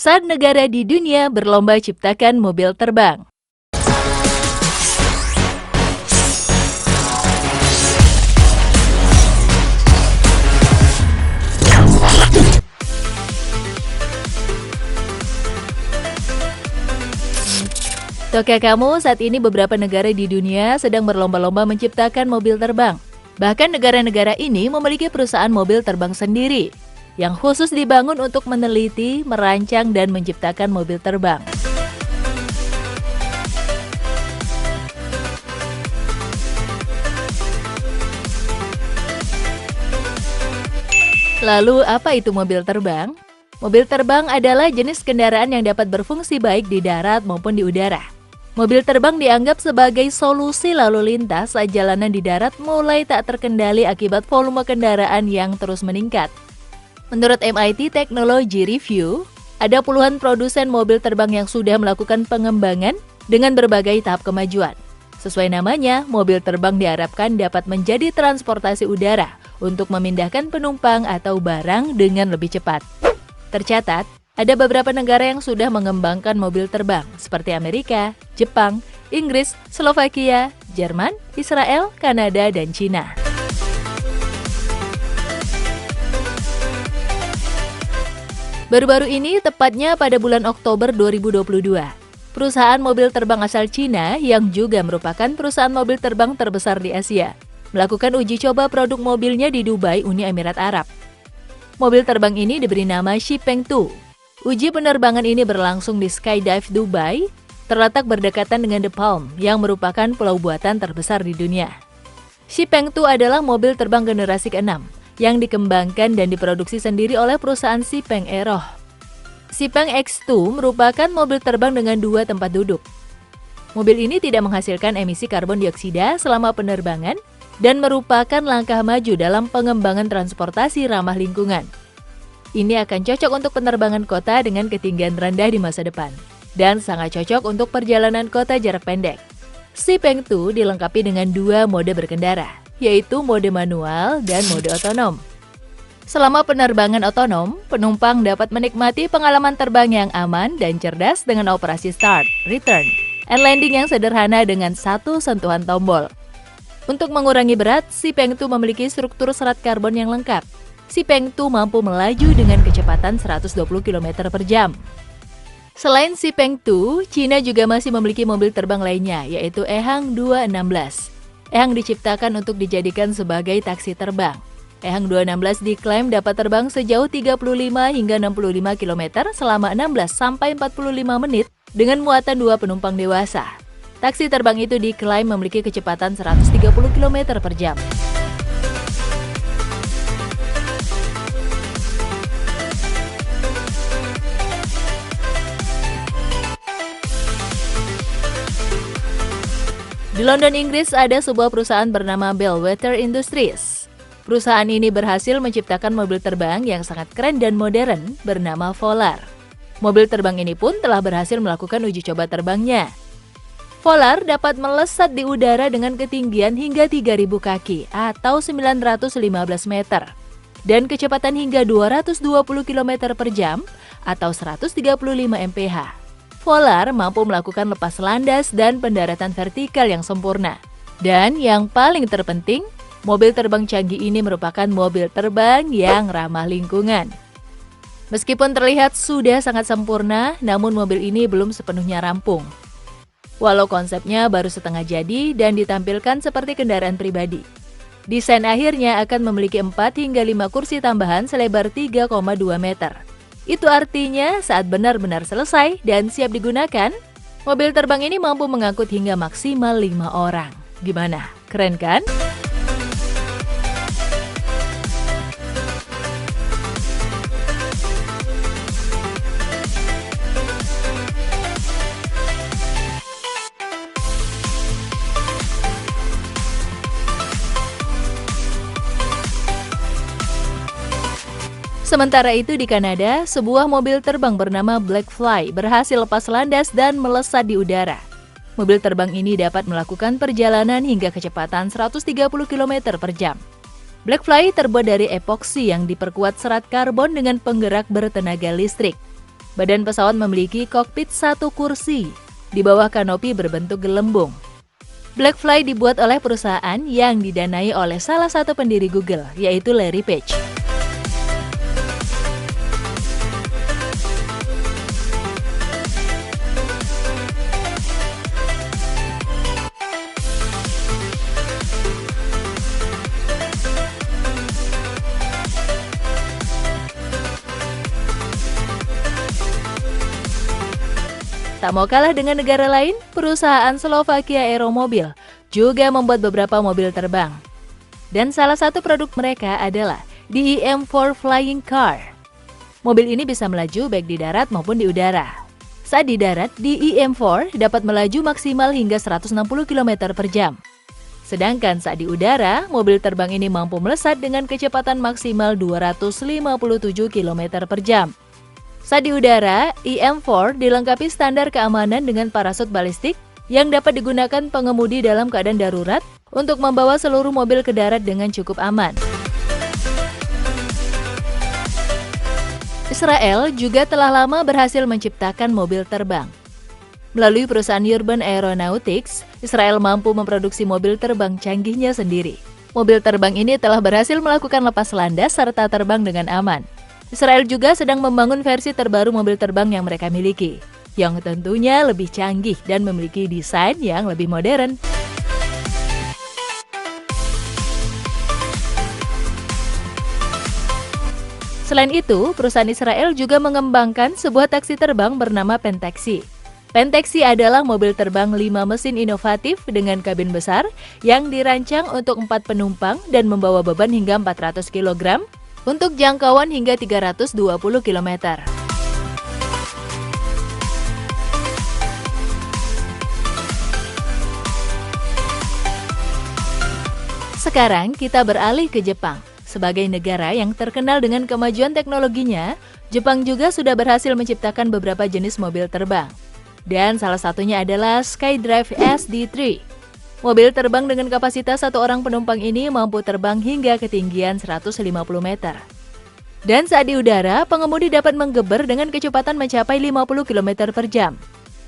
Saat negara di dunia berlomba ciptakan mobil terbang. Tahukah kamu, saat ini beberapa negara di dunia sedang berlomba-lomba menciptakan mobil terbang. Bahkan negara-negara ini memiliki perusahaan mobil terbang sendiri, yang khusus dibangun untuk meneliti, merancang, dan menciptakan mobil terbang. Lalu, apa itu mobil terbang? Mobil terbang adalah jenis kendaraan yang dapat berfungsi baik di darat maupun di udara. Mobil terbang dianggap sebagai solusi lalu lintas saat jalanan di darat mulai tak terkendali akibat volume kendaraan yang terus meningkat. Menurut MIT Technology Review, ada puluhan produsen mobil terbang yang sudah melakukan pengembangan dengan berbagai tahap kemajuan. Sesuai namanya, mobil terbang diharapkan dapat menjadi transportasi udara untuk memindahkan penumpang atau barang dengan lebih cepat. Tercatat, ada beberapa negara yang sudah mengembangkan mobil terbang, seperti Amerika, Jepang, Inggris, Slovakia, Jerman, Israel, Kanada, dan Cina. Baru-baru ini, tepatnya pada bulan Oktober 2022, perusahaan mobil terbang asal Cina yang juga merupakan perusahaan mobil terbang terbesar di Asia, melakukan uji coba produk mobilnya di Dubai, Uni Emirat Arab. Mobil terbang ini diberi nama Xipeng 2. Uji penerbangan ini berlangsung di Skydive Dubai, terletak berdekatan dengan The Palm, yang merupakan pulau buatan terbesar di dunia. Xipeng 2 adalah mobil terbang generasi ke-6, yang dikembangkan dan diproduksi sendiri oleh perusahaan Xipeng Aero. Xipeng X2 merupakan mobil terbang dengan 2 tempat duduk. Mobil ini tidak menghasilkan emisi karbon dioksida selama penerbangan dan merupakan langkah maju dalam pengembangan transportasi ramah lingkungan. Ini akan cocok untuk penerbangan kota dengan ketinggian rendah di masa depan, dan sangat cocok untuk perjalanan kota jarak pendek. Xipeng 2 dilengkapi dengan 2 mode berkendara, yaitu mode manual dan mode otonom. Selama penerbangan otonom, penumpang dapat menikmati pengalaman terbang yang aman dan cerdas dengan operasi start, return, and landing yang sederhana dengan satu sentuhan tombol. Untuk mengurangi berat, Xipeng 2 memiliki struktur serat karbon yang lengkap. Xipeng 2 mampu melaju dengan kecepatan 120 km per jam. Selain Xipeng 2, Cina juga masih memiliki mobil terbang lainnya, yaitu Ehang 216. Ehang diciptakan untuk dijadikan sebagai taksi terbang. Ehang 216 diklaim dapat terbang sejauh 35 hingga 65 km selama 16-45 menit dengan muatan 2 penumpang dewasa. Taksi terbang itu diklaim memiliki kecepatan 130 km per jam. Di London, Inggris, ada sebuah perusahaan bernama Bellwether Industries. Perusahaan ini berhasil menciptakan mobil terbang yang sangat keren dan modern bernama Volar. Mobil terbang ini pun telah berhasil melakukan uji coba terbangnya. Volar dapat melesat di udara dengan ketinggian hingga 3.000 kaki atau 915 meter dan kecepatan hingga 220 km per jam atau 135 mph. Volar mampu melakukan lepas landas dan pendaratan vertikal yang sempurna. Dan yang paling terpenting, mobil terbang canggih ini merupakan mobil terbang yang ramah lingkungan. Meskipun terlihat sudah sangat sempurna, namun mobil ini belum sepenuhnya rampung. Walau konsepnya baru setengah jadi dan ditampilkan seperti kendaraan pribadi, desain akhirnya akan memiliki 4 hingga 5 kursi tambahan selebar 3,2 meter. Itu artinya saat benar-benar selesai dan siap digunakan, mobil terbang ini mampu mengangkut hingga maksimal 5 orang. Gimana? Keren kan? Sementara itu di Kanada, sebuah mobil terbang bernama Blackfly berhasil lepas landas dan melesat di udara. Mobil terbang ini dapat melakukan perjalanan hingga kecepatan 130 km per jam. Blackfly terbuat dari epoksi yang diperkuat serat karbon dengan penggerak bertenaga listrik. Badan pesawat memiliki kokpit satu kursi, di bawah kanopi berbentuk gelembung. Blackfly dibuat oleh perusahaan yang didanai oleh salah satu pendiri Google, yaitu Larry Page. Tak mau kalah dengan negara lain, perusahaan Slovakia Aeromobil juga membuat beberapa mobil terbang. Dan salah satu produk mereka adalah DEM4 Flying Car. Mobil ini bisa melaju baik di darat maupun di udara. Saat di darat, DEM4 dapat melaju maksimal hingga 160 km per jam. Sedangkan saat di udara, mobil terbang ini mampu melesat dengan kecepatan maksimal 257 km per jam. Saat di udara, EM4 dilengkapi standar keamanan dengan parasut balistik yang dapat digunakan pengemudi dalam keadaan darurat untuk membawa seluruh mobil ke darat dengan cukup aman. Israel juga telah lama berhasil menciptakan mobil terbang. Melalui perusahaan Urban Aeronautics, Israel mampu memproduksi mobil terbang canggihnya sendiri. Mobil terbang ini telah berhasil melakukan lepas landas serta terbang dengan aman. Israel juga sedang membangun versi terbaru mobil terbang yang mereka miliki, yang tentunya lebih canggih dan memiliki desain yang lebih modern. Selain itu, perusahaan Israel juga mengembangkan sebuah taksi terbang bernama Pentaxi. Pentaxi adalah mobil terbang 5 mesin inovatif dengan kabin besar yang dirancang untuk 4 penumpang dan membawa beban hingga 400 kg, untuk jangkauan hingga 320 km. Sekarang kita beralih ke Jepang. Sebagai negara yang terkenal dengan kemajuan teknologinya, Jepang juga sudah berhasil menciptakan beberapa jenis mobil terbang. Dan salah satunya adalah SkyDrive SD3. Mobil terbang dengan kapasitas satu orang penumpang ini mampu terbang hingga ketinggian 150 meter. Dan saat di udara, pengemudi dapat menggeber dengan kecepatan mencapai 50 km per jam.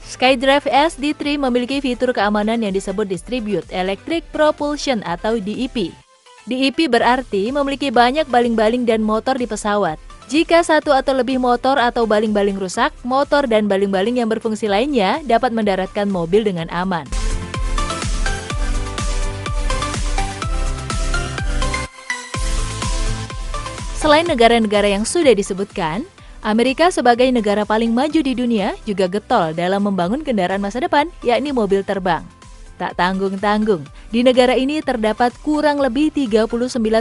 SkyDrive SD3 memiliki fitur keamanan yang disebut Distributed Electric Propulsion atau DEP. DEP berarti memiliki banyak baling-baling dan motor di pesawat. Jika satu atau lebih motor atau baling-baling rusak, motor dan baling-baling yang berfungsi lainnya dapat mendaratkan mobil dengan aman. Selain negara-negara yang sudah disebutkan, Amerika sebagai negara paling maju di dunia juga getol dalam membangun kendaraan masa depan, yakni mobil terbang. Tak tanggung-tanggung, di negara ini terdapat kurang lebih 39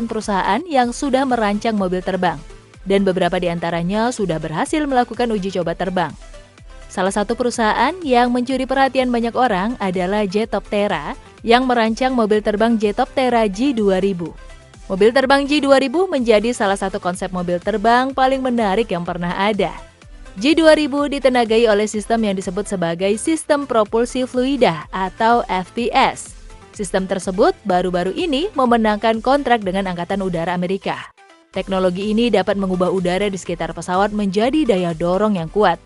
perusahaan yang sudah merancang mobil terbang, dan beberapa di antaranya sudah berhasil melakukan uji coba terbang. Salah satu perusahaan yang mencuri perhatian banyak orang adalah Jetoptera yang merancang mobil terbang Jetoptera G2000. Mobil terbang G2000 menjadi salah satu konsep mobil terbang paling menarik yang pernah ada. G2000 ditenagai oleh sistem yang disebut sebagai Sistem Propulsi Fluida atau FPS. Sistem tersebut baru-baru ini memenangkan kontrak dengan Angkatan Udara Amerika. Teknologi ini dapat mengubah udara di sekitar pesawat menjadi daya dorong yang kuat.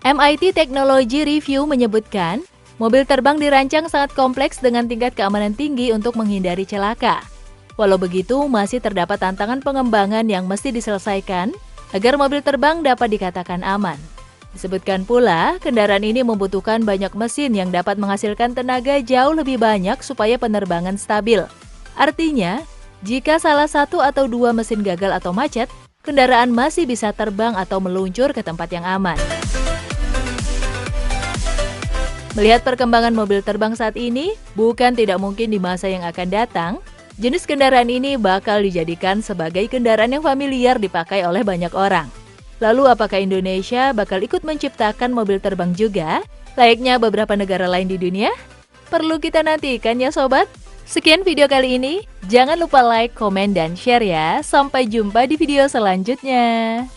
MIT Technology Review menyebutkan, mobil terbang dirancang sangat kompleks dengan tingkat keamanan tinggi untuk menghindari celaka. Walau begitu, masih terdapat tantangan pengembangan yang mesti diselesaikan agar mobil terbang dapat dikatakan aman. Disebutkan pula, kendaraan ini membutuhkan banyak mesin yang dapat menghasilkan tenaga jauh lebih banyak supaya penerbangan stabil. Artinya, jika salah satu atau dua mesin gagal atau macet, kendaraan masih bisa terbang atau meluncur ke tempat yang aman. Melihat perkembangan mobil terbang saat ini, bukan tidak mungkin di masa yang akan datang, jenis kendaraan ini bakal dijadikan sebagai kendaraan yang familiar dipakai oleh banyak orang. Lalu apakah Indonesia bakal ikut menciptakan mobil terbang juga, layaknya beberapa negara lain di dunia? Perlu kita nantikan ya sobat. Sekian video kali ini, jangan lupa like, komen, dan share ya. Sampai jumpa di video selanjutnya.